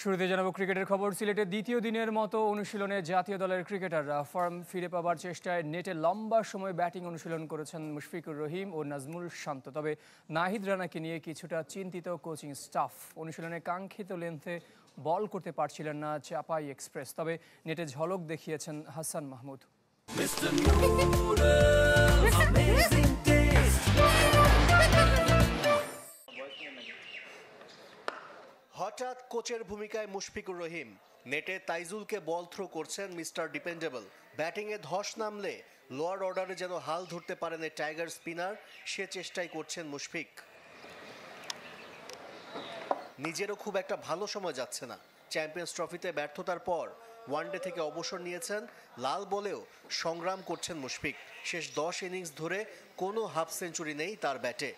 শুরুতে জানাবো ক্রিকেটের খবর। সিলেটে দ্বিতীয় দিনের মতো অনুশীলনে জাতীয় দলের ক্রিকেটাররা ফর্ম ফিরে পাবার চেষ্টায় নেটে লম্বা সময় ব্যাটিং অনুশীলন করেছেন মুশফিকুর রহিম ও নাজমুল শান্ত। তবে নাহিদ রানাকে নিয়ে কিছুটা চিন্তিত কোচিং স্টাফ। অনুশীলনে কাঙ্ক্ষিত লেন্থে বল করতে পারছিলেন না চাপাই এক্সপ্রেস। তবে নেটে ঝলক দেখিয়েছেন হাসান মাহমুদ। হঠাৎ কোচের ভূমিকায় মুশফিকুর রহিম, নেটে তাইজুলকে বল থ্রো করছেন মিস্টার ডিপেন্ডেবল। ব্যাটিংয়ে ধস নামলে লোয়ার অর্ডারে যেন হাল ধরতে পারেন এই টাইগার স্পিনার, সে চেষ্টাই করছেন মুশফিক। নিজেরও খুব একটা ভালো সময় যাচ্ছে না। চ্যাম্পিয়ন্স ট্রফিতে ব্যর্থতার পর ওয়ানডে থেকে অবসর নিয়েছেন। লাল বলেও সংগ্রাম করছেন মুশফিক। শেষ 10 ইনিংস ধরে কোনো হাফ সেঞ্চুরি নেই তার ব্যাটে।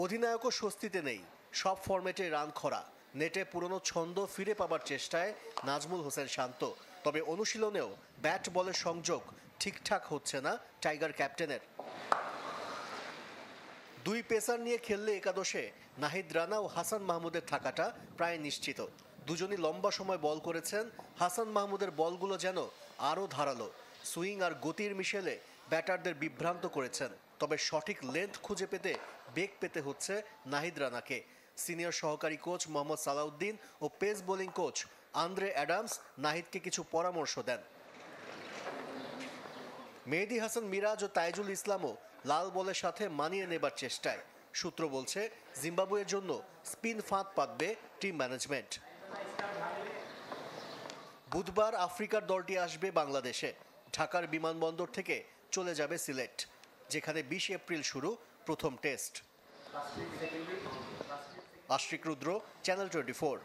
অধিনায়কও স্বস্তিতে নেই, সব ফরম্যাটে রান খরা। নেটে পুরনো ছন্দ ফিরে পাবার চেষ্টায় নাজমুল হোসেন শান্ত। তবে অনুশীলনেও ব্যাট বলের সংযোগ ঠিকঠাক হচ্ছে না টাইগার ক্যাপ্টেনের। দুই পেসার নিয়ে খেললে একাদশে নাহিদ রানা ও হাসান মাহমুদের থাকাটা প্রায় নিশ্চিত। দুজনই লম্বা সময় বল করেছেন। হাসান মাহমুদের বলগুলো যেন আরও ধারালো, সুইং আর গতির মিশেলে ব্যাটারদের বিভ্রান্ত করেছেন। তবে সঠিক লেন্থ খুঁজে পেতে বেগ পেতে হচ্ছে নাহিদ রানাকে। সিনিয়র সহকারী কোচ মোহাম্মদ সালাউদ্দিন ও pace bowling coach Andre Adams নাহিদকে কিছু পরামর্শ দেন। মেহেদী হাসান মিরাজ ও তাইজুল ইসলামও লাল বলের সাথে মানিয়ে নেবার চেষ্টায়। সূত্র বলছে জিম্বাবুয়ের জন্য স্পিন ফাঁদ পাতবে টিম ম্যানেজমেন্ট। বুধবার আফ্রিকার দলটি আসবে বাংলাদেশে। ঢাকার বিমানবন্দর থেকে চলে যাবে সিলেট, যেখানে 20 এপ্রিল শুরু প্রথম টেস্ট। আশরিক রুদ্র, চ্যানেল 24।